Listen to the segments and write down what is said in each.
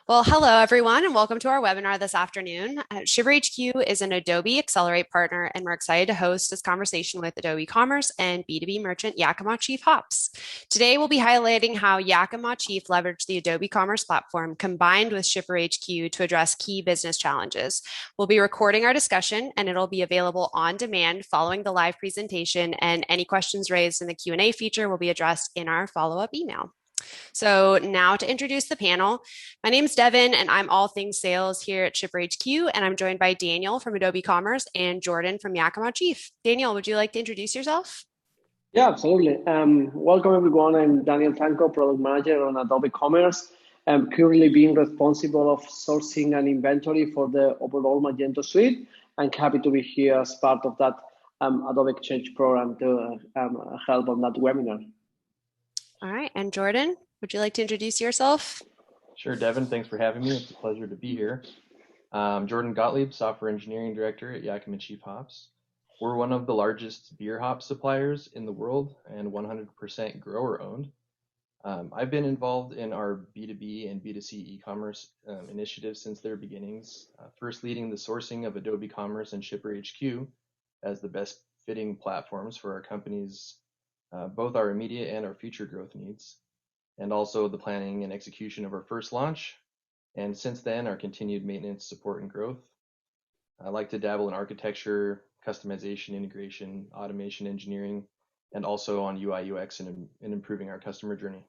Well, hello everyone, and welcome to our webinar this afternoon. ShipperHQ is an Adobe Accelerate partner, and we're excited to host this conversation with Adobe Commerce and B2B merchant Yakima Chief Hops. Today, we'll be highlighting how Yakima Chief leveraged the Adobe Commerce platform combined with ShipperHQ to address key business challenges. We'll be recording our discussion, and it'll be available on demand following the live presentation, and any questions raised in the Q&A feature will be addressed in our follow-up email. So now to introduce the panel, my name is Devin and I'm all things sales here at ShipperHQ, and I'm joined by Daniel from Adobe Commerce and Jordan from Yakima Chief. Daniel, would you like to introduce yourself? Yeah, absolutely. Welcome everyone. I'm Daniel Tanco, product manager on Adobe Commerce. I'm currently being responsible of sourcing and inventory for the overall Magento suite. I'm happy to be here as part of that Adobe Exchange program to help on that webinar. All right, and Jordan, would you like to introduce yourself? Sure, Devin, thanks for having me. It's a pleasure to be here. Jordan Gottlieb, Software Engineering Director at Yakima Chief Hops. We're one of the largest beer hop suppliers in the world and 100% grower owned. I've been involved in our B2B and B2C e-commerce initiatives since their beginnings, first leading the sourcing of Adobe Commerce and ShipperHQ as the best fitting platforms for our companies, both our immediate and our future growth needs, and also the planning and execution of our first launch, and since then, our continued maintenance, support, and growth. I like to dabble in architecture, customization, integration, automation engineering, and also on UI UX and improving our customer journey.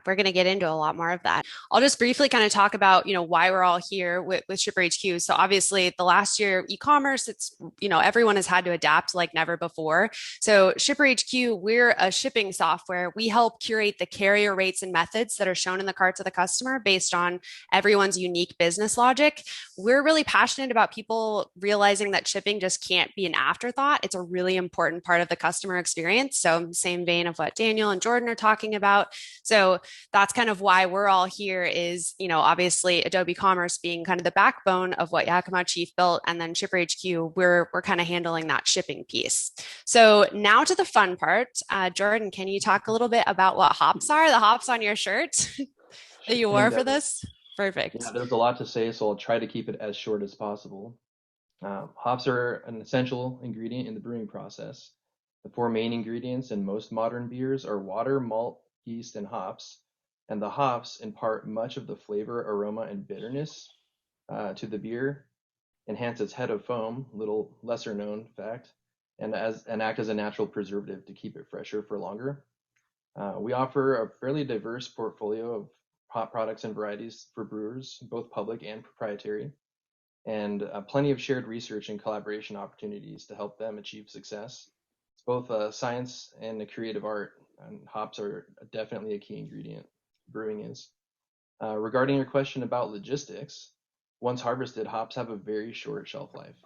We're going to get into a lot more of that. I'll just briefly kind of talk about, why we're all here with ShipperHQ. So obviously the last year e-commerce, it's, everyone has had to adapt like never before. So ShipperHQ, we're a shipping software. We help curate the carrier rates and methods that are shown in the carts of the customer based on everyone's unique business logic. We're really passionate about people realizing that shipping just can't be an afterthought. It's a really important part of the customer experience. So same vein of what Daniel and Jordan are talking about. So that's kind of why we're all here is, obviously Adobe Commerce being kind of the backbone of what Yakima Chief built, and then ShipperHQ, we're kind of handling that shipping piece. So now to the fun part. Jordan, can you talk a little bit about what hops are? The hops on your shirt that you wore for this? Perfect. Yeah, there's a lot to say, so I'll try to keep it as short as possible. Hops are an essential ingredient in the brewing process. The four main ingredients in most modern beers are water, malt, yeast, and hops, and the hops impart much of the flavor, aroma, and bitterness to the beer, enhance its head of foam, little lesser known fact, and act as a natural preservative to keep it fresher for longer. We offer a fairly diverse portfolio of hop products and varieties for brewers, both public and proprietary, and plenty of shared research and collaboration opportunities to help them achieve success. It's both a science and a creative art, and hops are definitely a key ingredient. Brewing is. Regarding your question about logistics, once harvested, hops have a very short shelf life.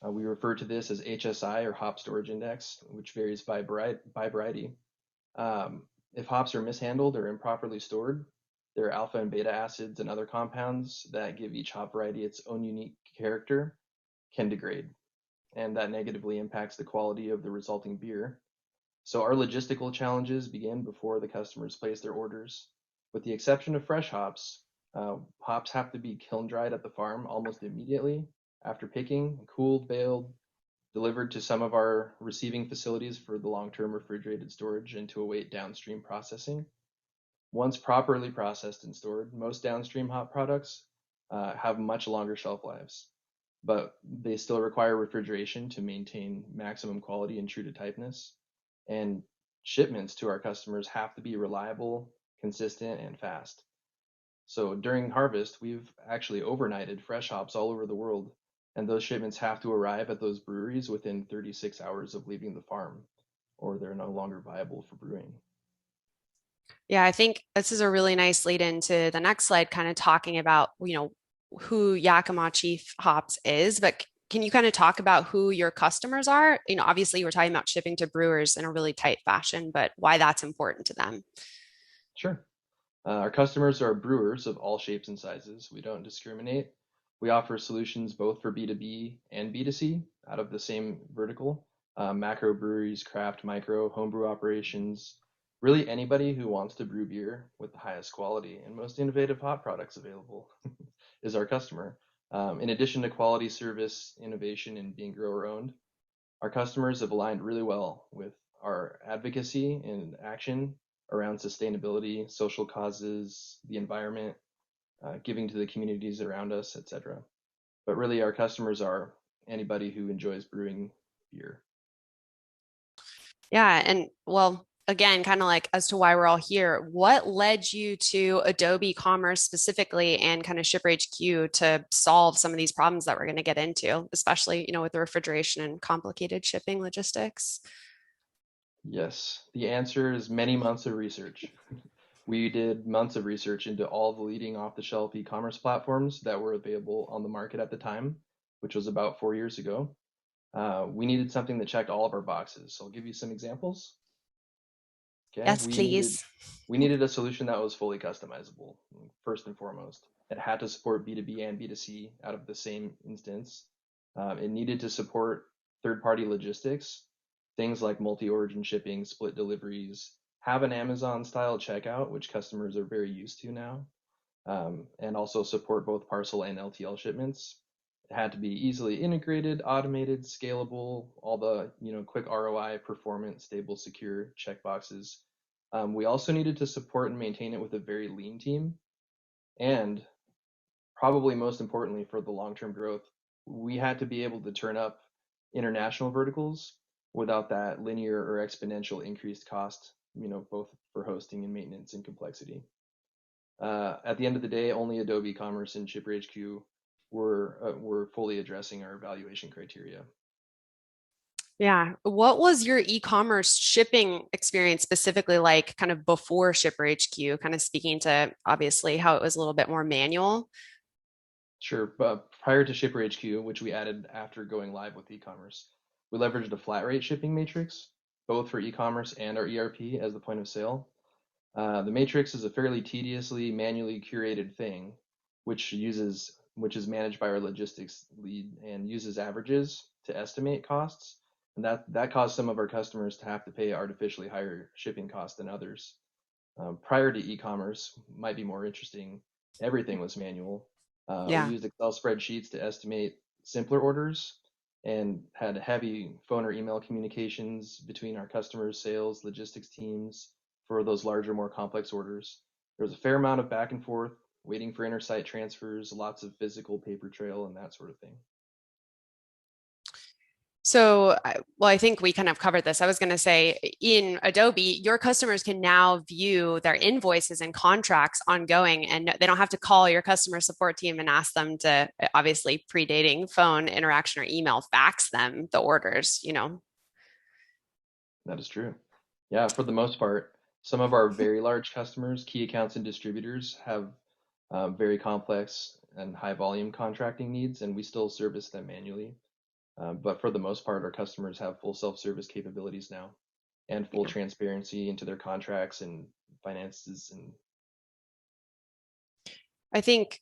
We refer to this as HSI, or hop storage index, which varies by variety. If hops are mishandled or improperly stored, their alpha and beta acids and other compounds that give each hop variety its own unique character can degrade, and that negatively impacts the quality of the resulting beer. So our logistical challenges begin before the customers place their orders. With the exception of fresh hops, hops have to be kiln dried at the farm almost immediately after picking, cooled, baled, delivered to some of our receiving facilities for the long-term refrigerated storage and to await downstream processing. Once properly processed and stored, most downstream hop products have much longer shelf lives, but they still require refrigeration to maintain maximum quality and true to typeness. And shipments to our customers have to be reliable, consistent, and fast. So during harvest, we've actually overnighted fresh hops all over the world, and those shipments have to arrive at those breweries within 36 hours of leaving the farm, or they're no longer viable for brewing. Yeah, I think this is a really nice lead into the next slide, kind of talking about, who Yakima Chief Hops is, but can you kind of talk about who your customers are? Obviously we're talking about shipping to brewers in a really tight fashion, but why that's important to them. Sure. Our customers are brewers of all shapes and sizes. We don't discriminate. We offer solutions both for B2B and B2C out of the same vertical. Macro breweries, craft, micro, homebrew operations, Really anybody who wants to brew beer with the highest quality and most innovative hop products available is our customer. In addition to quality, service, innovation, and being grower owned, our customers have aligned really well with our advocacy and action around sustainability, social causes, the environment, giving to the communities around us, etc. But really, our customers are anybody who enjoys brewing beer. Yeah. And well, again, kind of like as to why we're all here, what led you to Adobe Commerce specifically and kind of ShipperHQ to solve some of these problems that we're going to get into, especially, with the refrigeration and complicated shipping logistics? Yes, the answer is many months of research. We did months of research into all the leading off-the-shelf e-commerce platforms that were available on the market at the time, which was about 4 years ago. We needed something that checked all of our boxes. So I'll give you some examples. Okay, Yes, please. we needed a solution that was fully customizable, first and foremost. It had to support B2B and B2C out of the same instance. It needed to support third-party logistics, things like multi-origin shipping, split deliveries, have an Amazon-style checkout, which customers are very used to now, and also support both parcel and LTL shipments. It had to be easily integrated, automated, scalable, all the quick ROI, performance, stable, secure checkboxes. We also needed to support and maintain it with a very lean team, and probably most importantly for the long-term growth, we had to be able to turn up international verticals without that linear or exponential increased cost, both for hosting and maintenance and complexity. At the end of the day, only Adobe Commerce and ShipperHQ were fully addressing our evaluation criteria. Yeah. What was your e-commerce shipping experience specifically like kind of before ShipperHQ, kind of speaking to obviously how it was a little bit more manual? Sure, but prior to ShipperHQ, which we added after going live with e-commerce, we leveraged a flat rate shipping matrix, both for e-commerce and our ERP as the point of sale. The matrix is a fairly tediously manually curated thing, which is managed by our logistics lead and uses averages to estimate costs, and that caused some of our customers to have to pay artificially higher shipping costs than others. Prior to e-commerce, might be more interesting. Everything was manual. We Yeah. used Excel spreadsheets to estimate simpler orders and had heavy phone or email communications between our customers, sales, logistics teams for those larger, more complex orders. There was a fair amount of back and forth, waiting for intersite transfers, lots of physical paper trail, and that sort of thing. So, well, I think we kind of covered this. I was going to say in Adobe, your customers can now view their invoices and contracts ongoing, and they don't have to call your customer support team and ask them to, obviously predating phone interaction or email, fax them the orders. That is true. Yeah, for the most part, some of our very large customers, key accounts and distributors have very complex and high volume contracting needs, and we still service them manually. But for the most part, our customers have full self-service capabilities now and full transparency into their contracts and finances. And I think,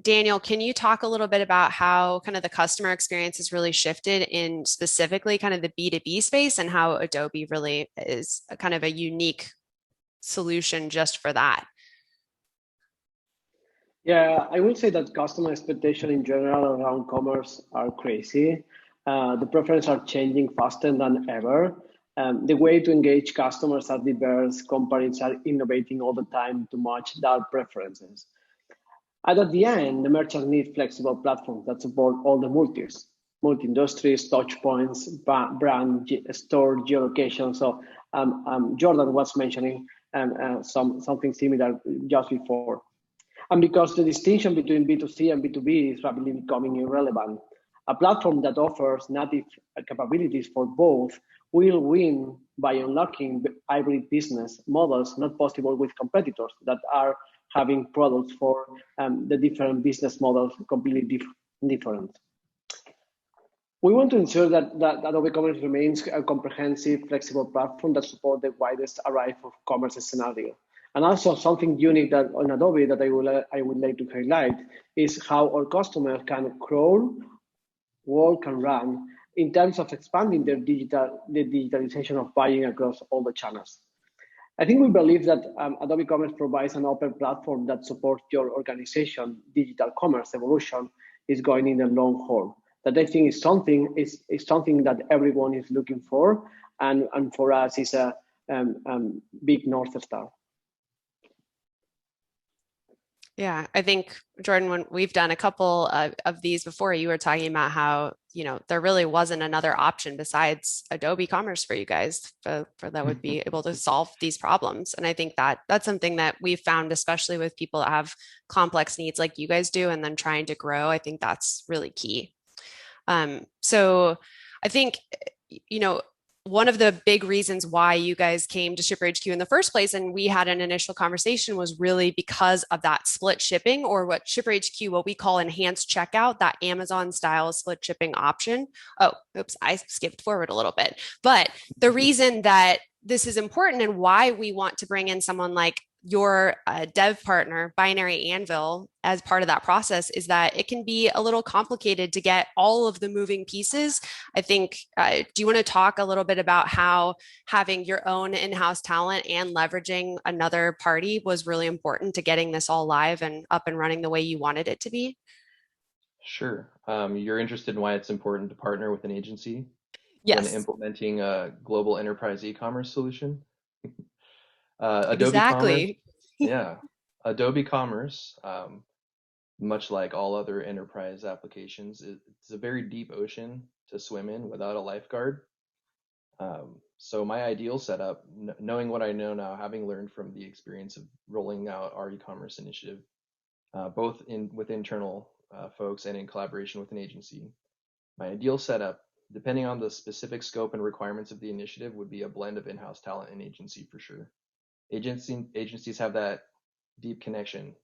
Daniel, can you talk a little bit about how kind of the customer experience has really shifted in specifically kind of the B2B space and how Adobe really is a kind of a unique solution just for that? Yeah, I would say that customer expectation in general around commerce are crazy. The preferences are changing faster than ever. The way to engage customers are diverse. Companies are innovating all the time to match their preferences. And at the end, the merchants need flexible platforms that support all the multi-industries, touch points, brand, store, geolocation. So Jordan was mentioning something similar just before. And because the distinction between B2C and B2B is rapidly becoming irrelevant, a platform that offers native capabilities for both will win by unlocking hybrid business models not possible with competitors that are having products for the different business models completely different. We want to ensure that Adobe Commerce remains a comprehensive, flexible platform that supports the widest array of commerce scenario. And also something unique that on Adobe that I would like to highlight is how our customers can crawl, walk, and run in terms of expanding the digitalization of buying across all the channels. I think we believe that Adobe Commerce provides an open platform that supports your organization. Digital commerce evolution is going in the long haul. That I think is something that everyone is looking for, and for us is a big North Star. Yeah, I think, Jordan, when we've done a couple of these before, you were talking about how, there really wasn't another option besides Adobe Commerce for you guys for that would be able to solve these problems. And I think that that's something that we've found, especially with people that have complex needs like you guys do, and then trying to grow. I think that's really key. So I think, one of the big reasons why you guys came to ShipperHQ in the first place, and we had an initial conversation, was really because of that split shipping, or what ShipperHQ, what we call enhanced checkout, that Amazon style split shipping option. Oh, oops, I skipped forward a little bit. But the reason that this is important and why we want to bring in someone like your dev partner, Binary Anvil, as part of that process is that it can be a little complicated to get all of the moving pieces. I think, do you want to talk a little bit about how having your own in-house talent and leveraging another party was really important to getting this all live and up and running the way you wanted it to be? Sure. You're interested in why it's important to partner with an agency when Yes, implementing a global enterprise e-commerce solution? Adobe Commerce, exactly. yeah. Adobe Commerce, much like all other enterprise applications, it's a very deep ocean to swim in without a lifeguard. So my ideal setup, knowing what I know now, having learned from the experience of rolling out our e-commerce initiative, both with internal folks and in collaboration with an agency, my ideal setup, depending on the specific scope and requirements of the initiative, would be a blend of in-house talent and agency for sure. Agencies have that deep connection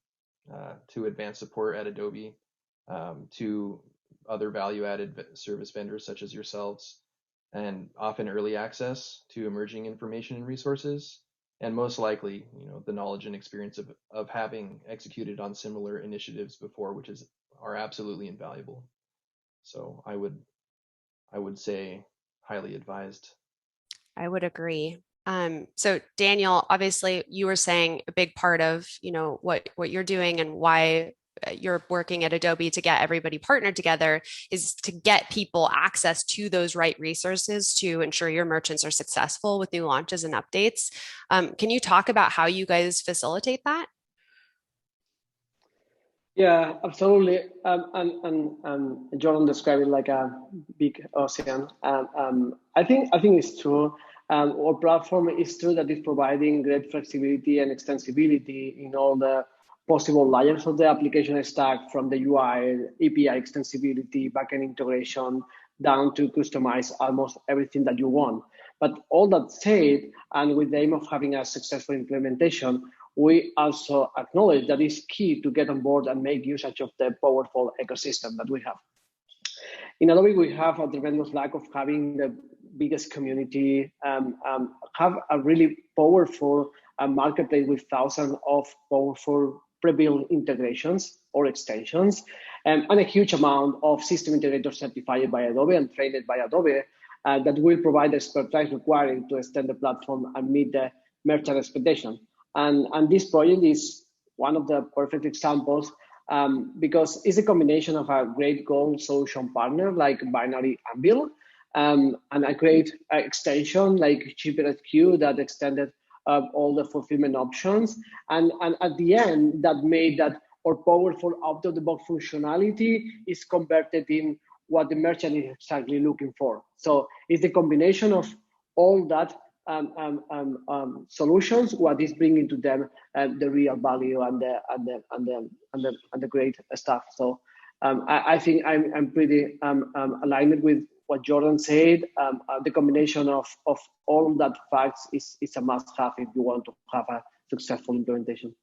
to advanced support at Adobe, to other value-added service vendors such as yourselves, and often early access to emerging information and resources, and most likely, the knowledge and experience of having executed on similar initiatives before, which are absolutely invaluable. So I would say highly advised. I would agree. So Daniel, obviously you were saying a big part of, what you're doing and why you're working at Adobe to get everybody partnered together is to get people access to those right resources to ensure your merchants are successful with new launches and updates. Can you talk about how you guys facilitate that? Yeah, absolutely. And Jordan described it like a big ocean. I think it's true. Our platform is true that it's providing great flexibility and extensibility in all the possible layers of the application stack, from the UI, API extensibility, backend integration, down to customize almost everything that you want. But all that said, and with the aim of having a successful implementation, we also acknowledge that it's key to get on board and make usage of the powerful ecosystem that we have. In Adobe, we have a tremendous lack of having the biggest community, have a really powerful marketplace with thousands of powerful pre-built integrations or extensions, and a huge amount of system integrators certified by Adobe and trained by Adobe that will provide the expertise required to extend the platform and meet the merchant expectation. And this project is one of the perfect examples, because it's a combination of a great goal solution partner like Binary Anvil, and a great extension like ShipperHQ that extended all the fulfillment options. And at the end, that made that our powerful out-of-the-box functionality is converted in what the merchant is exactly looking for. So it's the combination of all that solutions, what is bringing to them the real value and the great stuff. So I think I'm pretty aligned with what Jordan said. The combination of all that facts is a must-have if you want to have a successful implementation.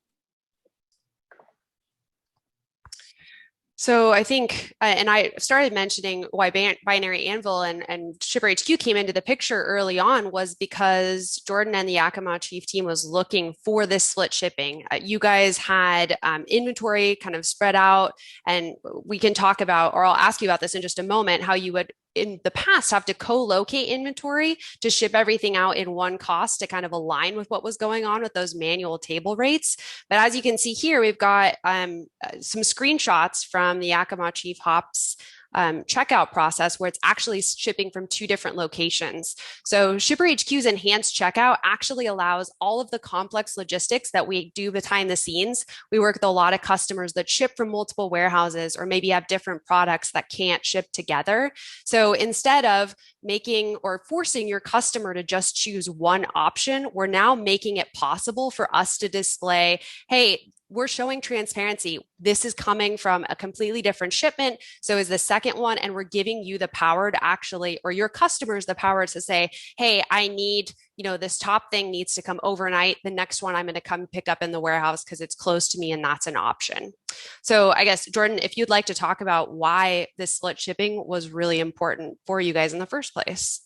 So I think, and I started mentioning why Binary Anvil and ShipperHQ came into the picture early on was because Jordan and the Yakima chief team was looking for this split shipping. You guys had inventory kind of spread out, and we can talk about, or I'll ask you about this in just a moment, how you would in the past have to co-locate inventory to ship everything out in one cost to kind of align with what was going on with those manual table rates. But as you can see here, we've got some screenshots from the Yakima Chief Hops checkout process where it's actually shipping from two different locations. So ShipperHQ's enhanced checkout actually allows all of the complex logistics that we do behind the scenes. We work with a lot of customers that ship from multiple warehouses or maybe have different products that can't ship together. So instead of making or forcing your customer to just choose one option, we're now making it possible for us to display, hey, we're showing transparency. This is coming from a completely different shipment. So is the second one, and we're giving you the power to actually, or your customers the power to say, hey, I need, this top thing needs to come overnight. The next one I'm going to come pick up in the warehouse because it's close to me and that's an option. So I guess, Jordan, if you'd like to talk about why this split shipping was really important for you guys in the first place.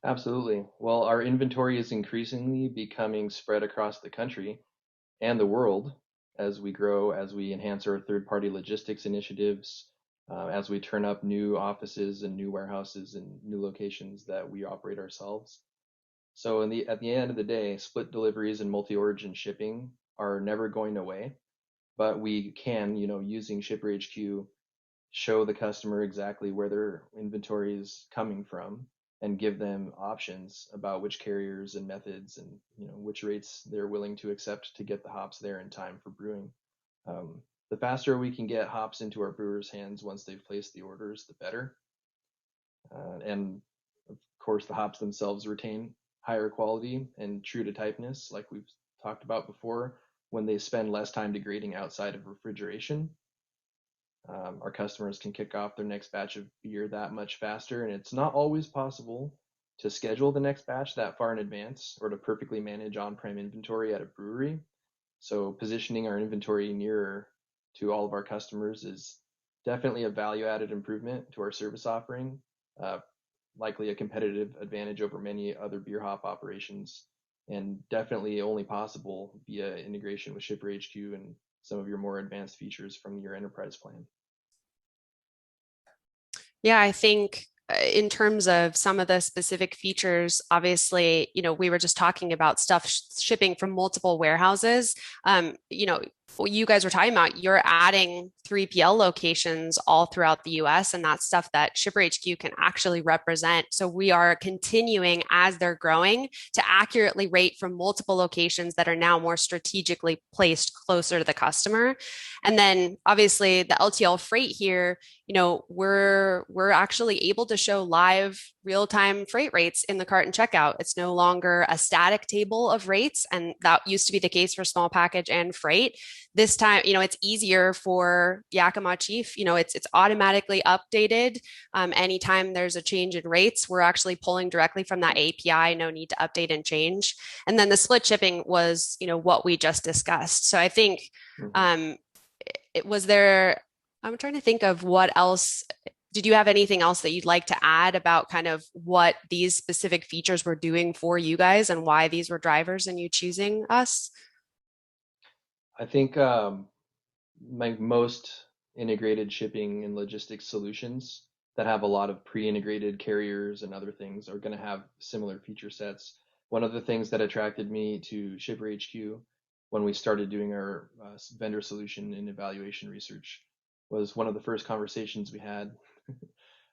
Absolutely. Well, our inventory is increasingly becoming spread across the country and the world as we grow, as we enhance our third-party logistics initiatives, as we turn up new offices and new warehouses and new locations that we operate ourselves. So at the end of the day, split deliveries and multi-origin shipping are never going away, but we can, using ShipperHQ, show the customer exactly where their inventory is coming from and give them options about which carriers and methods and which rates they're willing to accept to get the hops there in time for brewing. The faster we can get hops into our brewers' hands once they've placed the orders, the better. And of course, the hops themselves retain higher quality and true to typeness, like we've talked about before, when they spend less time degrading outside of refrigeration. Our customers can kick off their next batch of beer that much faster, and it's not always possible to schedule the next batch that far in advance or to perfectly manage on-prem inventory at a brewery. So positioning our inventory nearer to all of our customers is definitely a value-added improvement to our service offering, likely a competitive advantage over many other beer hop operations, and definitely only possible via integration with ShipperHQ and some of your more advanced features from your enterprise plan. Yeah, I think in terms of some of the specific features, obviously, we were just talking about stuff shipping from multiple warehouses. What you guys were talking about, you're adding 3PL locations all throughout the US, and that's stuff that ShipperHQ can actually represent. So we are continuing as they're growing to accurately rate from multiple locations that are now more strategically placed closer to the customer. And then obviously the LTL freight here, we're actually able to show live real-time freight rates in the cart and checkout. It's no longer a static table of rates, and that used to be the case for small package and freight. This time, it's easier for Yakima Chief. It's automatically updated anytime there's a change in rates. We're actually pulling directly from that API. No need to update and change. And then the split shipping was, what we just discussed. So I think it was there. I'm trying to think of what else. Did you have anything else that you'd like to add about kind of what these specific features were doing for you guys and why these were drivers in you choosing us? I think like most integrated shipping and logistics solutions that have a lot of pre-integrated carriers and other things are going to have similar feature sets. One of the things that attracted me to ShipperHQ when we started doing our vendor solution and evaluation research was one of the first conversations we had.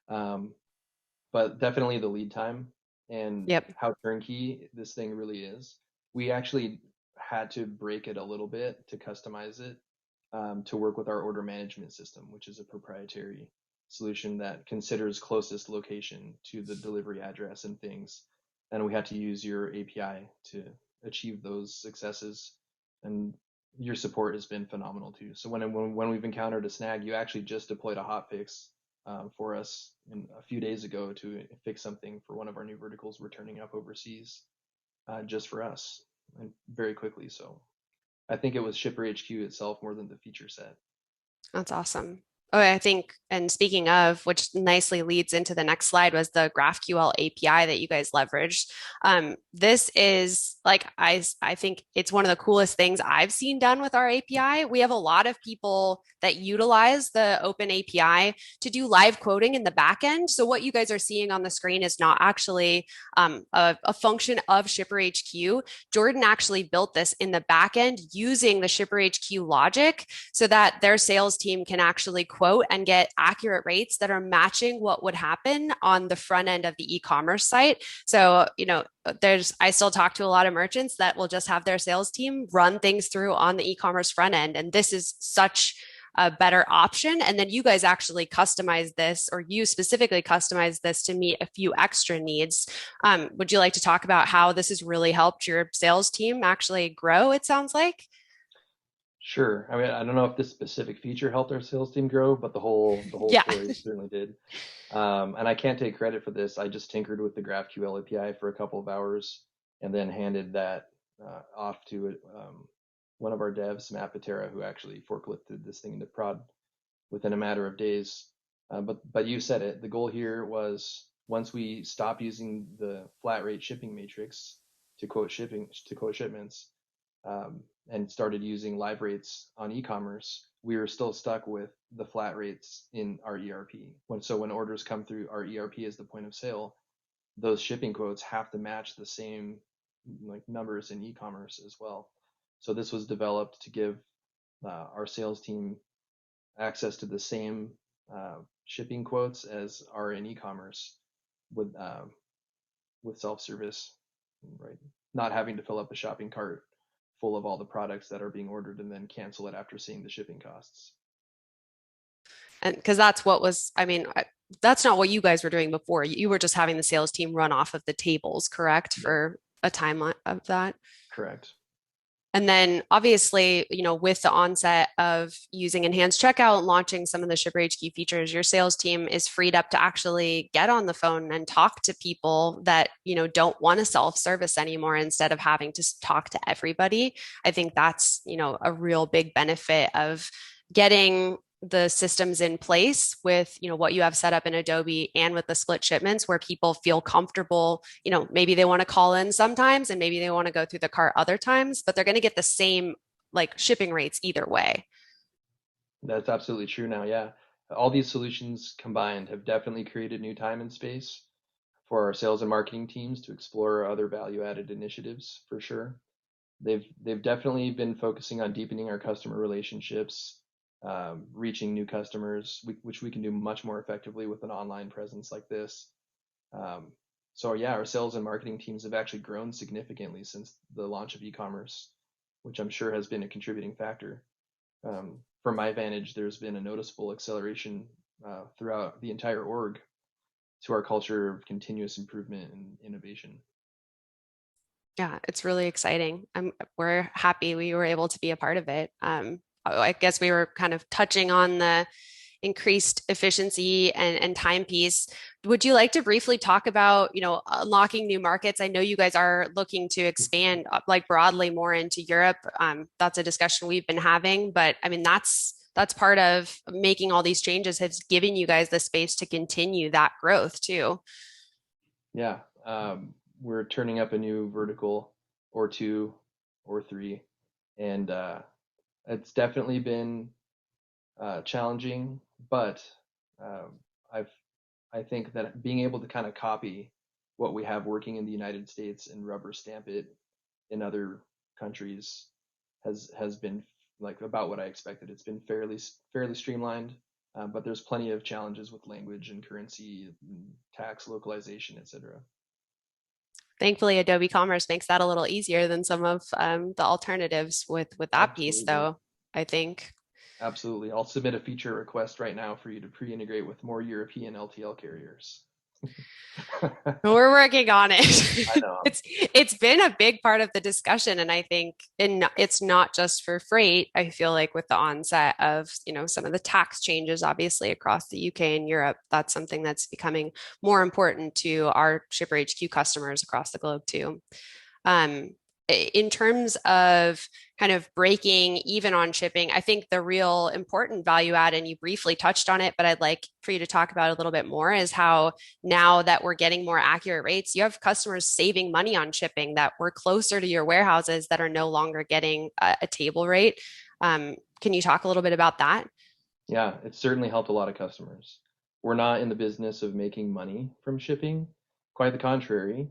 But definitely the lead time and Yep. how turnkey this thing really is. We actually had to break it a little bit to customize it to work with our order management system, which is a proprietary solution that considers closest location to the delivery address and things. And we had to use your API to achieve those successes. And your support has been phenomenal too. So when we've encountered a snag, you actually just deployed a hotfix for us a few days ago to fix something for one of our new verticals we're turning up overseas just for us and very quickly. So I think it was ShipperHQ itself more than the feature set. That's awesome. Oh, I think, and speaking of, which nicely leads into the next slide, was the GraphQL API that you guys leveraged. This is like, I think it's one of the coolest things I've seen done with our API. We have a lot of people that utilize the open API to do live quoting in the back end. So what you guys are seeing on the screen is not actually a function of ShipperHQ. Jordan actually built this in the back end using the ShipperHQ logic so that their sales team can actually quote and get accurate rates that are matching what would happen on the front end of the e-commerce site. So, I still talk to a lot of merchants that will just have their sales team run things through on the e-commerce front end. And this is such a better option. And then you guys actually customize this, or you specifically customize this to meet a few extra needs. Would you like to talk about how this has really helped your sales team actually grow, it sounds like? Sure. I mean, I don't know if this specific feature helped our sales team grow, but the whole Yeah. story certainly did. And I can't take credit for this. I just tinkered with the GraphQL API for a couple of hours and then handed that off to one of our devs, Matt Patera, who actually forklifted this thing into prod within a matter of days. But you said it. The goal here was once we stop using the flat rate shipping matrix to quote shipments, and started using live rates on e-commerce, we were still stuck with the flat rates in our ERP. When orders come through our ERP as the point of sale, those shipping quotes have to match the same like numbers in e-commerce as well. So this was developed to give our sales team access to the same shipping quotes as are in e-commerce with self-service, right? Not having to fill up a shopping cart full of all the products that are being ordered and then cancel it after seeing the shipping costs. And because that's what was, I mean, that's not what you guys were doing before. You were just having the sales team run off of the tables, correct? Yep. For a timeline of that. Correct. And then obviously, with the onset of using enhanced checkout, launching some of the Shipper HQ features, your sales team is freed up to actually get on the phone and talk to people that, don't want to self-service anymore instead of having to talk to everybody. I think that's, a real big benefit of getting the systems in place with what you have set up in Adobe and with the split shipments where people feel comfortable. Maybe they want to call in sometimes and maybe they want to go through the cart other times, but they're going to get the same like shipping rates either way. That's absolutely true now. Yeah. All these solutions combined have definitely created new time and space for our sales and marketing teams to explore other value added initiatives for sure. They've definitely been focusing on deepening our customer relationships, reaching new customers, which we can do much more effectively with an online presence like this. Um, so yeah, our sales and marketing teams have actually grown significantly since the launch of e-commerce, which I'm sure has been a contributing factor. From my vantage, there's been a noticeable acceleration throughout the entire org to our culture of continuous improvement and innovation. Yeah, it's really exciting. We're happy we were able to be a part of it. I guess we were kind of touching on the increased efficiency and time piece. Would you like to briefly talk about, unlocking new markets? I know you guys are looking to expand like broadly more into Europe. That's a discussion we've been having, but I mean, that's part of making all these changes has given you guys the space to continue that growth too. Yeah, we're turning up a new vertical or two or three, and it's definitely been challenging, but um, I've I think that being able to kind of copy what we have working in the United States and rubber stamp it in other countries has been like about what I expected. It's been fairly streamlined, but there's plenty of challenges with language and currency, and tax localization, etc. Thankfully, Adobe Commerce makes that a little easier than some of the alternatives with that piece, Absolutely. though, I think. Absolutely. I'll submit a feature request right now for you to pre-integrate with more European LTL carriers. We're working on it. I know. It's been a big part of the discussion, and I think it's not just for freight. I feel like with the onset of some of the tax changes, obviously across the UK and Europe, that's something that's becoming more important to our Shipper HQ customers across the globe too. Um, in terms of kind of breaking even on shipping, I think the real important value add, and you briefly touched on it, but I'd like for you to talk about it a little bit more, is how now that we're getting more accurate rates, you have customers saving money on shipping that were closer to your warehouses that are no longer getting a table rate. Can you talk a little bit about that? Yeah, it's certainly helped a lot of customers. We're not in the business of making money from shipping. Quite the contrary.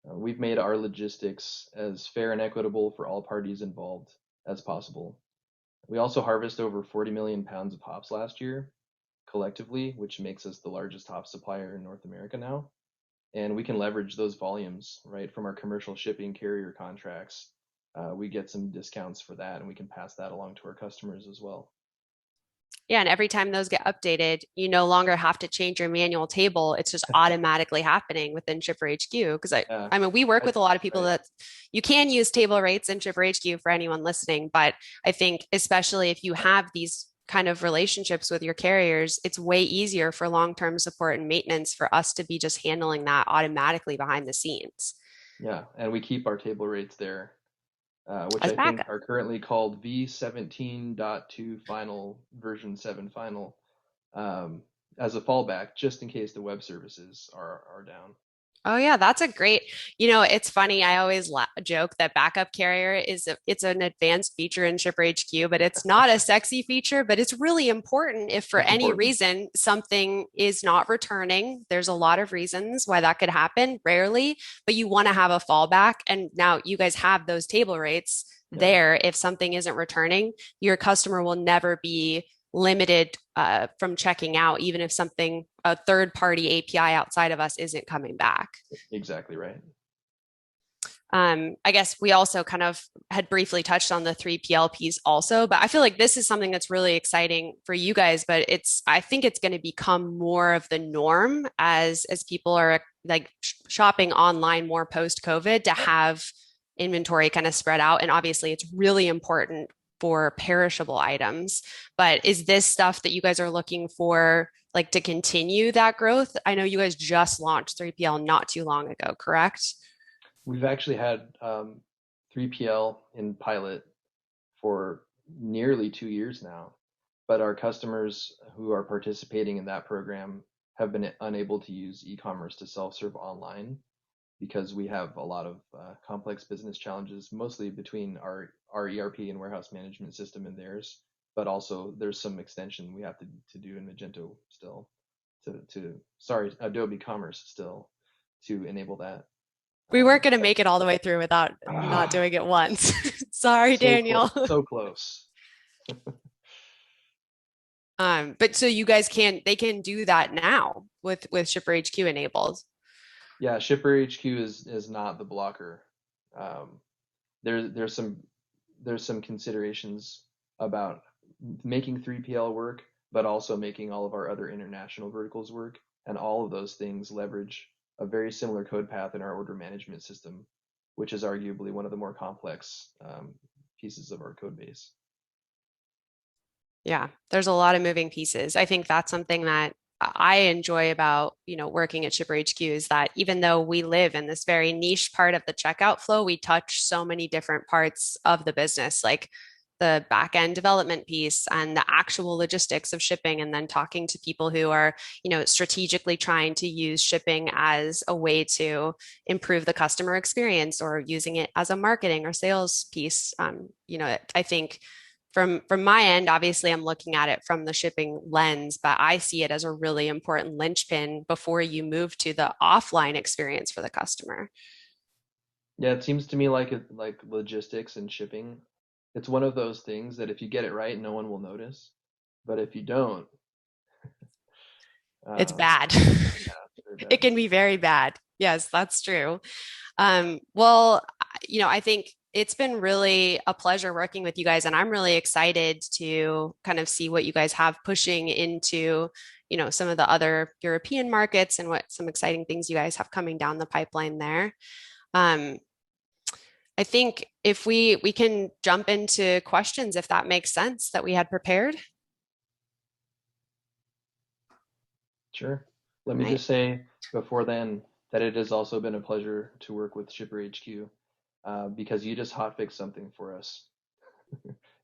We've made our logistics as fair and equitable for all parties involved as possible. We also harvest over 40 million pounds of hops last year collectively, which makes us the largest hop supplier in North America now. And we can leverage those volumes, right, from our commercial shipping carrier contracts. We get some discounts for that, and we can pass that along to our customers as well. Yeah, and every time those get updated, you no longer have to change your manual table. It's just automatically happening within Shipper HQ. Because Yeah, I mean, we work with a lot of people right. that you can use table rates in Shipper HQ for anyone listening. But I think, especially if you have these kind of relationships with your carriers, it's way easier for long-term support and maintenance for us to be just handling that automatically behind the scenes Yeah, and we keep our table rates there, which as I think backup. are currently called V17.2 final, version 7 final, um, as a fallback, just in case the web services are down. Oh yeah, that's a great. You know, it's funny. I always joke that backup carrier it's an advanced feature in Shipper HQ, but it's not a sexy feature, but it's really important if for It's any important. reason something is not returning. There's a lot of reasons why that could happen, rarely, but you want to have a fallback. And now you guys have those table rates Yeah, there. If something isn't returning, your customer will never be limited from checking out, even if something, a third party API outside of us isn't coming back. exactly right. I guess we also kind of had briefly touched on the 3PL piece also, but I feel like this is something that's really exciting for you guys, but I think it's going to become more of the norm as people are like shopping online more post COVID to have inventory kind of spread out. And obviously it's really important for perishable items, but is this stuff that you guys are looking for like to continue that growth? I know you guys just launched 3PL not too long ago, correct? We've actually had 3PL in pilot for nearly 2 years now, but our customers who are participating in that program have been unable to use e-commerce to self-serve online because we have a lot of complex business challenges, mostly between our ERP and warehouse management system and theirs, but also there's some extension we have to do in Magento still sorry, Adobe Commerce still to enable that. We weren't going to But make it all the way through without not ah, doing it once. Sorry, so close, Daniel. so close. But so you guys they can do that now with Shipper HQ enabled. Yeah, ShipperHQ is not the blocker. Um, there's some considerations about making 3PL work, but also making all of our other international verticals work, and all of those things leverage a very similar code path in our order management system, which is arguably one of the more complex pieces of our code base. Yeah, there's a lot of moving pieces. I think that's something that I enjoy about, working at Shipper HQ is that even though we live in this very niche part of the checkout flow, we touch so many different parts of the business, like the back end development piece and the actual logistics of shipping, and then talking to people who are, strategically trying to use shipping as a way to improve the customer experience or using it as a marketing or sales piece. I think from my end, obviously I'm looking at it from the shipping lens, but I see it as a really important linchpin before you move to the offline experience for the customer. Yeah, it seems to me like logistics and shipping, it's one of those things that if you get it right, no one will notice. But if you don't, It's um, bad. yeah, it's very It bad. can be very bad. Yes, that's true. Well, I think it's been really a pleasure working with you guys, and I'm really excited to kind of see what you guys have pushing into, some of the other European markets and what some exciting things you guys have coming down the pipeline there. Um, I think if we can jump into questions, if that makes sense, that we had prepared. Sure. Let me Right. just say before then that it has also been a pleasure to work with ShipperHQ. because you just hotfixed something for us,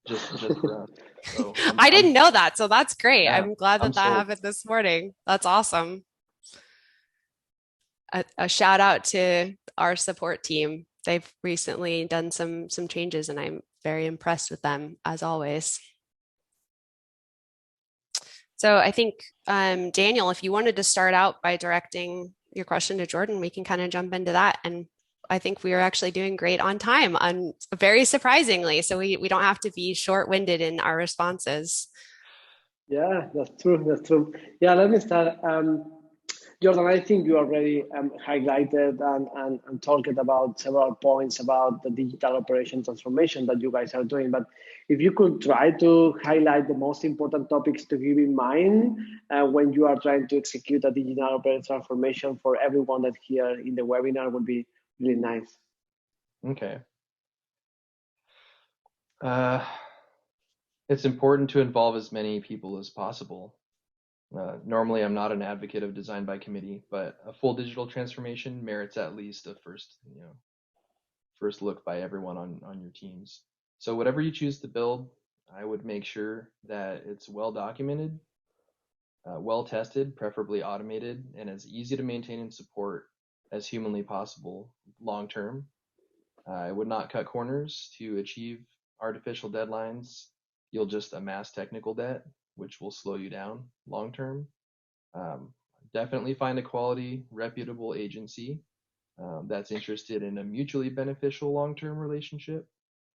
just for us. So I didn't know that, so that's great. yeah, I'm glad I'm that that sold. happened this morning. That's awesome. A shout out to our support team. They've recently done some changes, and I'm very impressed with them as always. So I think, Daniel, if you wanted to start out by directing your question to Jordan, we can kind of jump into that. And I think we are actually doing great on time, very surprisingly. So we don't have to be short-winded in our responses. Yeah, that's true. That's true. Yeah, let me start. Jordan, I think you already highlighted and talked about several points about the digital operation transformation that you guys are doing. But if you could try to highlight the most important topics to keep in mind when you are trying to execute a digital operation transformation for everyone that here in the webinar would be really nice. Okay. It's important to involve as many people as possible. Normally, I'm not an advocate of design by committee, but a full digital transformation merits at least a first look by everyone on your teams. So whatever you choose to build, I would make sure that it's well documented, well tested, preferably automated, and as easy to maintain and support as humanly possible long term. I would not cut corners to achieve artificial deadlines. You'll just amass technical debt, which will slow you down long term. Definitely find a quality, reputable agency that's interested in a mutually beneficial long-term relationship,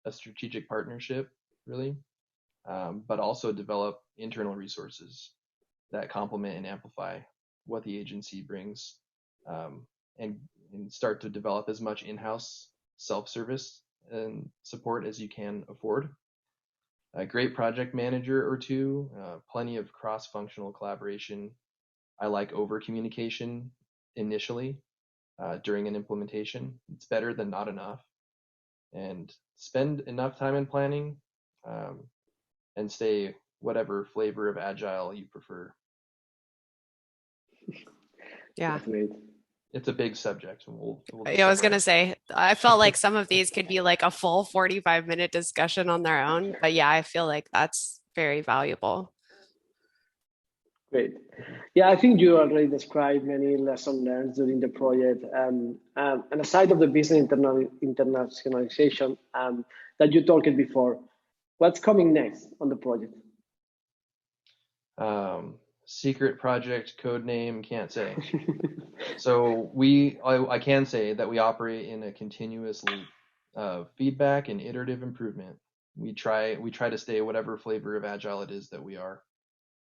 a strategic partnership, really, but also develop internal resources that complement and amplify what the agency brings, and start to develop as much in-house self-service and support as you can afford. A great project manager or two, plenty of cross-functional collaboration. I like over communication initially during an implementation. It's better than not enough. And spend enough time in planning, and stay whatever flavor of agile you prefer. Yeah. That's great. It's a big subject. We'll Yeah, I was going to say, I felt like some of these could be like a full 45-minute discussion on their own. But yeah, I feel like that's very valuable. Great. Yeah, I think you already described many lessons learned during the project. And aside of the business internationalization that you talked before, what's coming next on the project? Secret project code name, can't say. So I can say that we operate in a continuous loop of feedback and iterative improvement. We try to stay whatever flavor of agile it is that we are.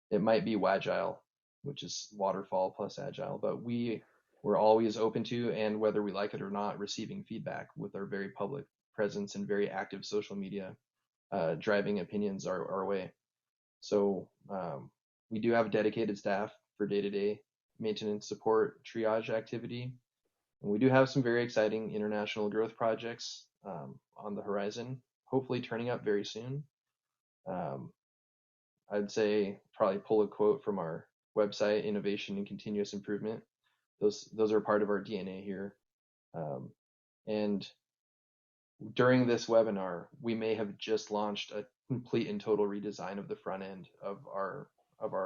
It might be Wagile, which is waterfall plus agile, but we're always open to, and whether we like it or not, receiving feedback with our very public presence and very active social media, driving opinions our way. So we do have dedicated staff for day-to-day maintenance support, triage activity, and we do have some very exciting international growth projects on the horizon, hopefully turning up very soon. I'd say probably pull a quote from our website, Innovation and Continuous Improvement. Those are part of our DNA here. And during this webinar, we may have just launched a complete and total redesign of the front end of our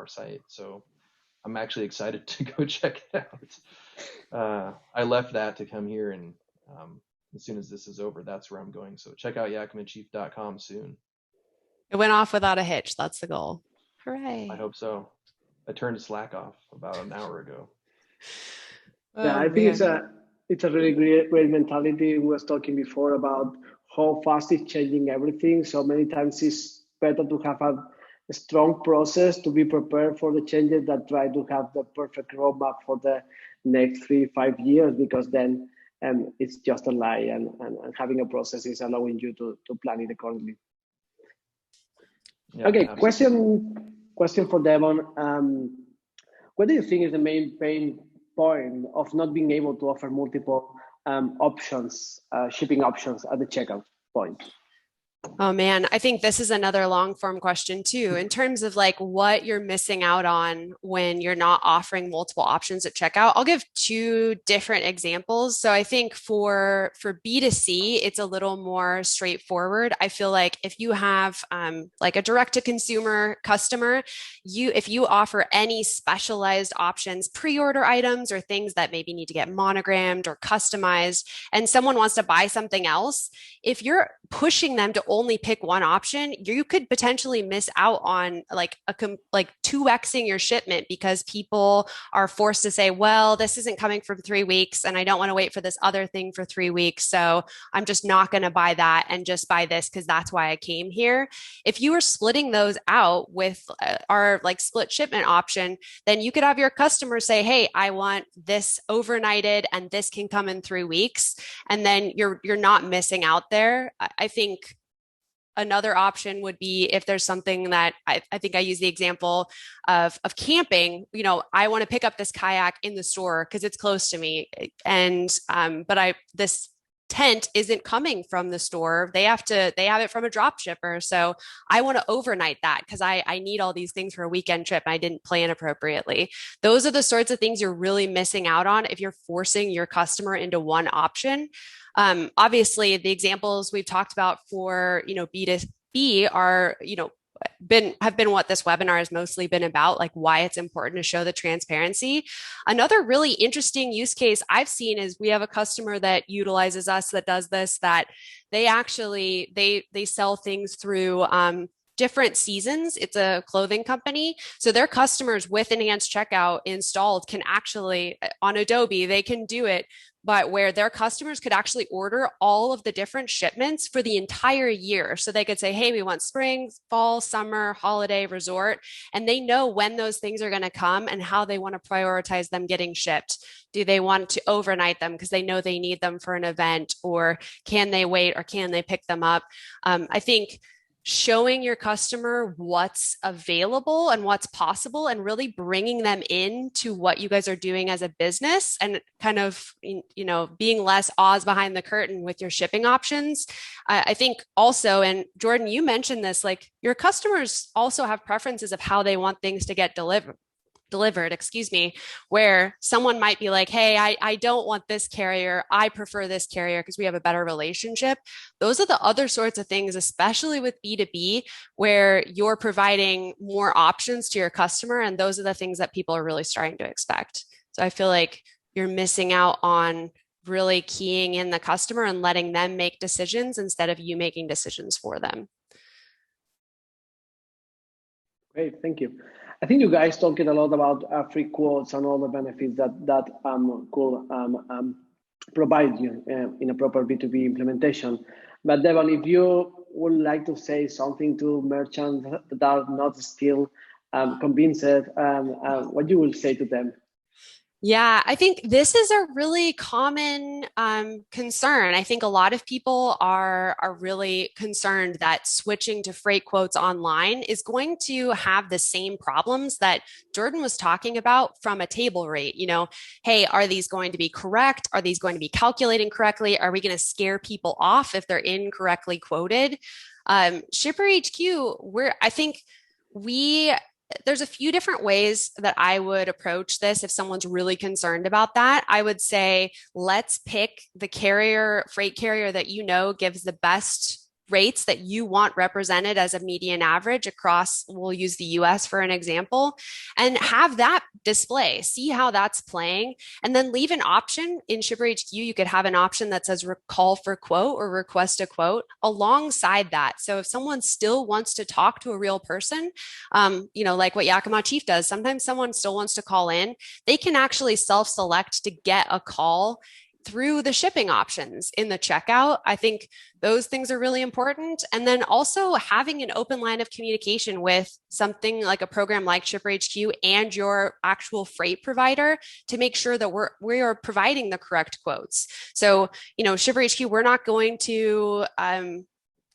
site. So I'm actually excited to go check it out. I left that to come here, and as soon as this is over, that's where I'm going. So check out yakimachief.com soon. It went off without a hitch. That's the goal. Hooray. I hope so. I turned Slack off about an hour ago. Yeah, I think it's a really great mentality. We was talking before about how fast it's changing everything. So many times it's better to have a strong process to be prepared for the changes than try to have the perfect roadmap for the next 3-5 years, because then it's just a lie, and having a process is allowing you to plan it accordingly. Yeah, okay, absolutely. question for Devon. What do you think is the main pain point of not being able to offer multiple options, shipping options at the checkout point? Oh man, I think this is another long form question too, in terms of like what you're missing out on when you're not offering multiple options at checkout. I'll give two different examples. So I think for B2C, it's a little more straightforward. I feel like if you have like a direct to consumer customer, you if you offer any specialized options, pre-order items or things that maybe need to get monogrammed or customized, and someone wants to buy something else, if you're pushing them to only pick one option, you could potentially miss out on like like 2xing your shipment because people are forced to say, well, this isn't coming from 3 weeks and I don't want to wait for this other thing for 3 weeks. So I'm just not going to buy that and just buy this because that's why I came here. If you were splitting those out with our like split shipment option, then you could have your customer say, hey, I want this overnighted and this can come in 3 weeks. And then you're not missing out there. I think another option would be if there's something that I think I use the example of camping. You know, I want to pick up this kayak in the store because it's close to me, and but this tent isn't coming from the store. They have it from a drop shipper. So I want to overnight that because I need all these things for a weekend trip and I didn't plan appropriately. Those are the sorts of things you're really missing out on if you're forcing your customer into one option. Obviously, the examples we've talked about for B2B are have been what this webinar has mostly been about, like why it's important to show the transparency. Another really interesting use case I've seen is we have a customer that utilizes us that does this, that they actually they sell things through different seasons. It's a clothing company. So their customers with enhanced checkout installed can actually, on Adobe, they can do it, but where their customers could actually order all of the different shipments for the entire year. So they could say, hey, we want spring, fall, summer, holiday, resort, and they know when those things are going to come and how they want to prioritize them getting shipped. Do they want to overnight them because they know they need them for an event, or can they wait, or can they pick them up? I think showing your customer what's available and what's possible and really bringing them into what you guys are doing as a business and kind of, being less Oz behind the curtain with your shipping options. I think also, and Jordan, you mentioned this, like your customers also have preferences of how they want things to get delivered, excuse me, where someone might be like, hey, I don't want this carrier. I prefer this carrier because we have a better relationship. Those are the other sorts of things, especially with B2B, where you're providing more options to your customer. And those are the things that people are really starting to expect. So I feel like you're missing out on really keying in the customer and letting them make decisions instead of you making decisions for them. Great, thank you. I think you guys talked a lot about free quotes and all the benefits that could provide you in a proper B2B implementation. But Devon, if you would like to say something to merchants that are not still convinced, what you will say to them? Yeah, I think this is a really common concern. I think a lot of people are really concerned that switching to freight quotes online is going to have the same problems that Jordan was talking about from a table rate. Hey, are these going to be correct? Are these going to be calculating correctly? Are we going to scare people off if they're incorrectly quoted? ShipperHQ, I think there's a few different ways that I would approach this if someone's really concerned about that. I would say, let's pick the freight carrier that gives the best rates that you want represented as a median average across, we'll use the US for an example, and have that display, see how that's playing, and then leave an option in ShipperHQ. You could have an option that says call for quote or request a quote alongside that. So if someone still wants to talk to a real person, like what Yakima Chief does, sometimes someone still wants to call in, they can actually self-select to get a call through the shipping options in the checkout. I think those things are really important. And then also having an open line of communication with something like a program like ShipperHQ and your actual freight provider to make sure that we are providing the correct quotes. So, ShipperHQ, we're not going to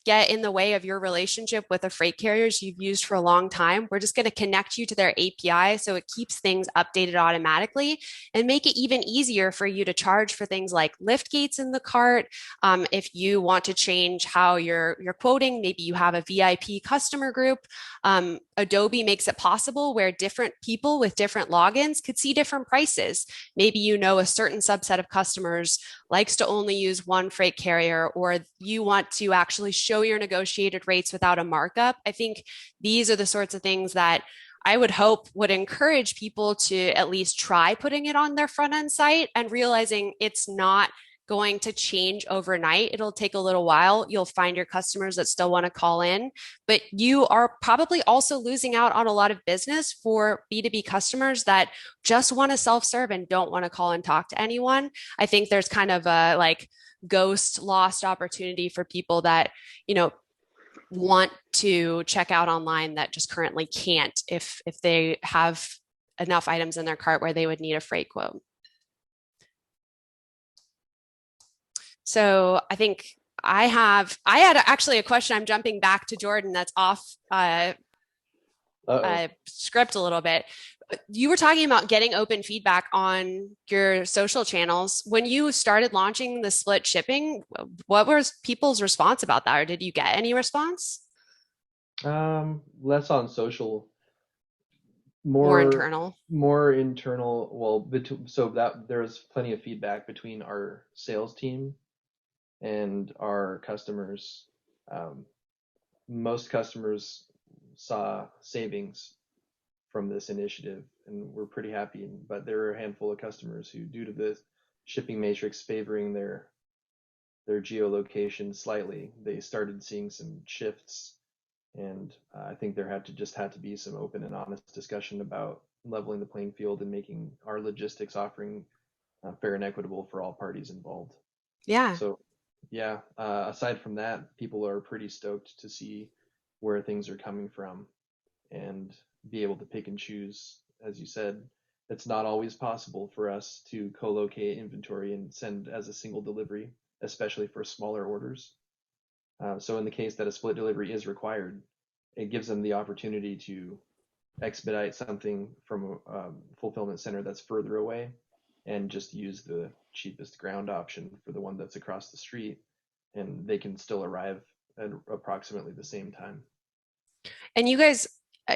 get in the way of your relationship with the freight carriers you've used for a long time. We're just going to connect you to their API so it keeps things updated automatically and make it even easier for you to charge for things like lift gates in the cart. If you want to change how you're quoting, maybe you have a VIP customer group. Adobe makes it possible where different people with different logins could see different prices. Maybe you know a certain subset of customers likes to only use one freight carrier, or you want to actually show your negotiated rates without a markup. I think these are the sorts of things that I would hope would encourage people to at least try putting it on their front end site and realizing it's not going to change overnight. It'll take a little while. You'll find your customers that still want to call in, but you are probably also losing out on a lot of business for B2B customers that just want to self-serve and don't want to call and talk to anyone. I think there's kind of a like ghost lost opportunity for people that, want to check out online that just currently can't if they have enough items in their cart where they would need a freight quote. So I think I had actually a question. I'm jumping back to Jordan that's off script a little bit. You were talking about getting open feedback on your social channels. When you started launching the split shipping, what was people's response about that? Or did you get any response? Less on social, More more internal. more internal. Well, so that there's plenty of feedback between our sales team and our customers. Um, Most customers saw savings from this initiative, and we're pretty happy. But there are a handful of customers who, due to the shipping matrix favoring their geolocation slightly, they started seeing some shifts. And I think there had to be some open and honest discussion about leveling the playing field and making our logistics offering fair and equitable for all parties involved. Yeah. So, yeah, aside from that, people are pretty stoked to see where things are coming from and be able to pick and choose. As you said, it's not always possible for us to co-locate inventory and send as a single delivery, especially for smaller orders. So in the case that a split delivery is required, it gives them the opportunity to expedite something from a fulfillment center that's further away and just use the cheapest ground option for the one that's across the street, and they can still arrive at approximately the same time. And you guys,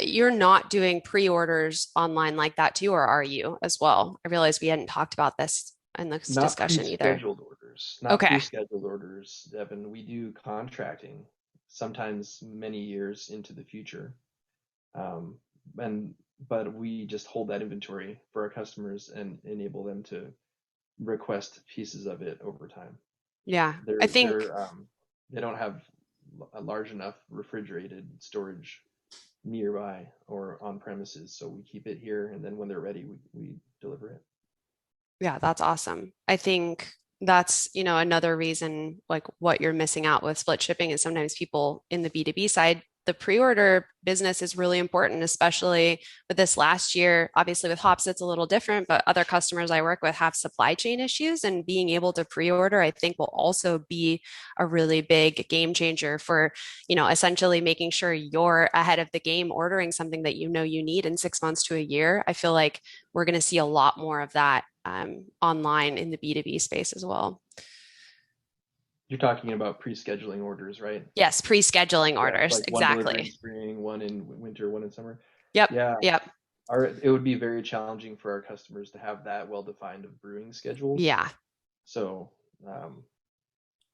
you're not doing pre-orders online like that too, or are you as well? I realized we hadn't talked about this in this Not discussion either. pre-scheduled orders, not Okay. pre-scheduled orders, Devin. We do contracting, sometimes many years into the future. Um, and but we just hold that inventory for our customers and enable them to request pieces of it over time. Yeah. I They're think they're they don't have a large enough refrigerated storage nearby or on premises, so we keep it here, and then when they're ready, we deliver it. Yeah, that's awesome. I think that's, another reason like what you're missing out with split shipping is sometimes people in the B2B side, the pre-order business is really important, especially with this last year. Obviously with hops, it's a little different, but other customers I work with have supply chain issues, and being able to pre-order, I think will also be a really big game changer for, essentially making sure you're ahead of the game, ordering something that you need in 6 months to a year. I feel like we're going to see a lot more of that online in the B2B space as well. You're talking about pre-scheduling orders, right? Yes, pre-scheduling Yeah, orders. like one delivery in Exactly. spring, one in winter, one in summer. Yep. Yeah, Yep. it would be very challenging for our customers to have that well defined of brewing schedules. Yeah. So um,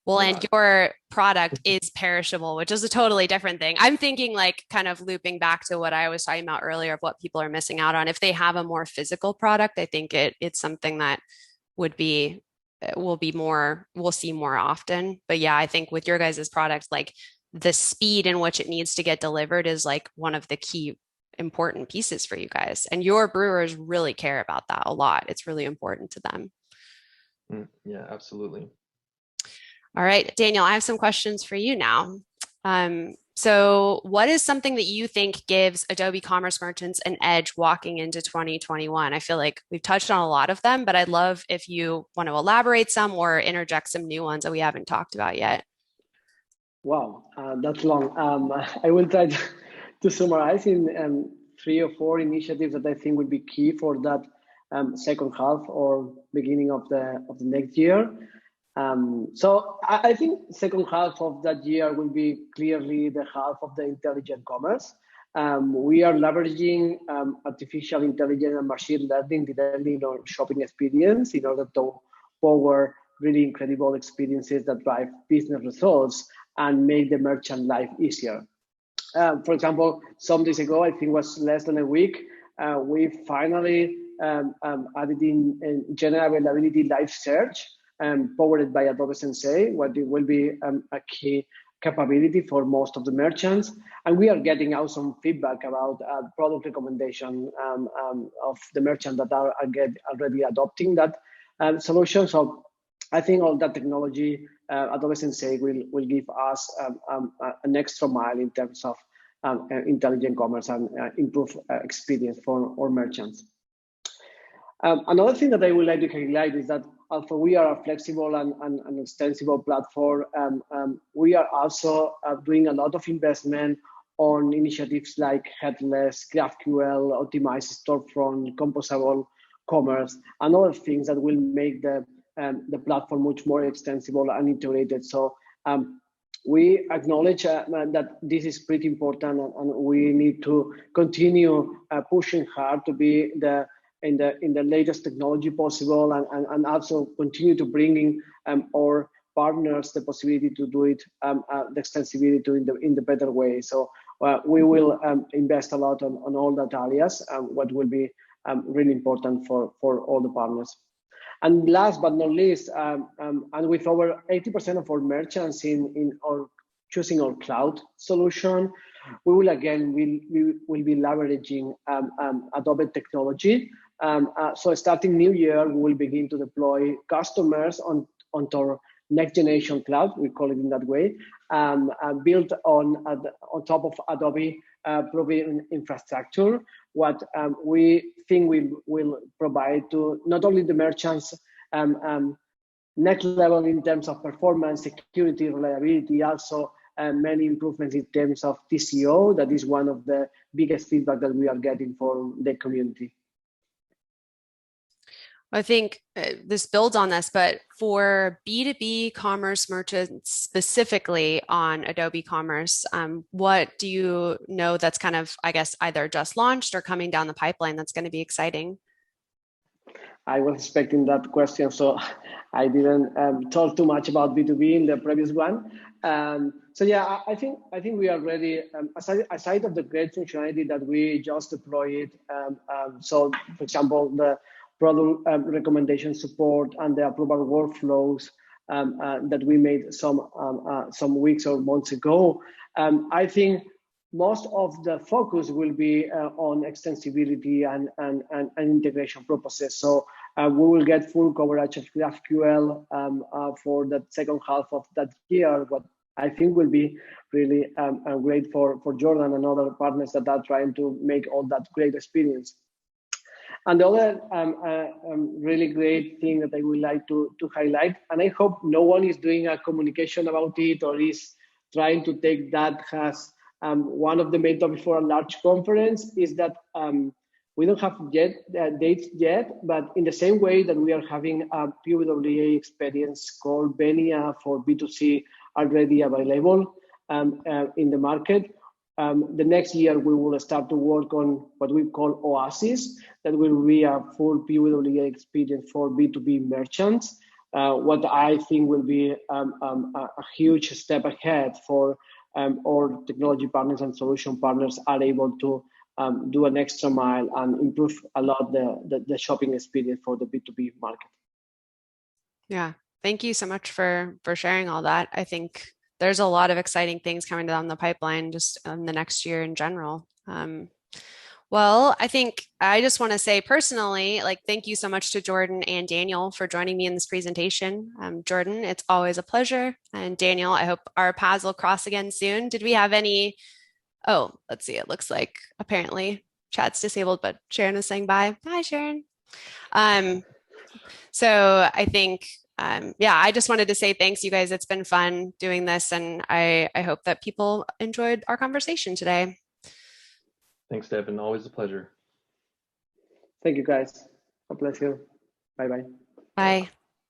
Well, we're and not. your product is perishable, which is a totally different thing. I'm thinking like kind of looping back to what I was talking about earlier of what people are missing out on. If they have a more physical product, I think it's something that would be will be more we'll see more often. But yeah, I think with your guys' product, like the speed in which it needs to get delivered is like one of the key important pieces for you guys. And your brewers really care about that a lot. It's really important to them. Yeah, absolutely. All right, Daniel, I have some questions for you now. So, what is something that you think gives Adobe Commerce merchants an edge walking into 2021? I feel like we've touched on a lot of them, but I'd love if you want to elaborate some or interject some new ones that we haven't talked about yet. Wow, that's long. I will try to summarize in 3 or 4 initiatives that I think would be key for that second half or beginning of the next year. So I think second half of that year will be clearly the half of the intelligent commerce. We are leveraging artificial intelligence and machine learning directly in our shopping experience in order to power really incredible experiences that drive business results and make the merchant life easier. For example, some days ago, I think it was less than a week, we finally added in general availability live search powered by Adobe Sensei, what it will be a key capability for most of the merchants. And we are getting awesome feedback about product recommendation of the merchants that are already adopting that solution. So I think all that technology, Adobe Sensei will give us an extra mile in terms of intelligent commerce and improve experience for our merchants. Another thing that I would like to highlight is that although we are a flexible and extensible platform, we are also doing a lot of investment on initiatives like headless, GraphQL, optimized storefront, composable commerce, and other things that will make the platform much more extensible and integrated. So we acknowledge that this is pretty important, and we need to continue pushing hard to be in the latest technology possible, and also continue to bringing our partners the possibility to do it, the extensibility in the better way. So we will invest a lot on all that areas, what will be really important for all the partners. And last but not least, and with over 80% of our merchants in our choosing our cloud solution, we will be leveraging Adobe technology. So starting new year, we will begin to deploy customers on our next generation cloud, we call it in that way, built on top of Adobe proven infrastructure. What we think we will provide to not only the merchants next level in terms of performance, security, reliability, also many improvements in terms of TCO. That is one of the biggest feedback that we are getting from the community. I think this builds on this, but for B2B commerce merchants specifically on Adobe Commerce, what do you know that's kind of, I guess, either just launched or coming down the pipeline that's going to be exciting? I was expecting that question, so I didn't talk too much about B2B in the previous one. So yeah, I think we are ready. Aside of the great functionality that we just deployed, so for example, the product recommendation support and the approval workflows that we made some weeks or months ago, I think most of the focus will be on extensibility and integration purposes. So we will get full coverage of GraphQL for the second half of that year, what I think will be really great for Jordan and other partners that are trying to make all that great experience. And the other really great thing that I would like to highlight, and I hope no one is doing a communication about it or is trying to take that as one of the main topics for a large conference, is that we don't have dates yet, but in the same way that we are having a PWA experience called Benia for B2C already available in the market, the next year we will start to work on what we call Oasis, that will be a full PWA experience for B2B merchants. What I think will be a huge step ahead for our technology partners and solution partners are able to do an extra mile and improve a lot the shopping experience for the B2B market. Yeah, thank you so much for sharing all that. I think there's a lot of exciting things coming down the pipeline just in the next year in general. Well, I think I just want to say personally, like, thank you so much to Jordan and Daniel for joining me in this presentation. Jordan, it's always a pleasure. And Daniel, I hope our paths will cross again soon. Did we have any? Oh, let's see. It looks like apparently chat's disabled, but Sharon is saying bye. Hi, Sharon. So I think yeah, I just wanted to say thanks, you guys. It's been fun doing this, and I hope that people enjoyed our conversation today. Thanks, Devin. Always a pleasure. Thank you, guys. A pleasure. Bye bye. Bye.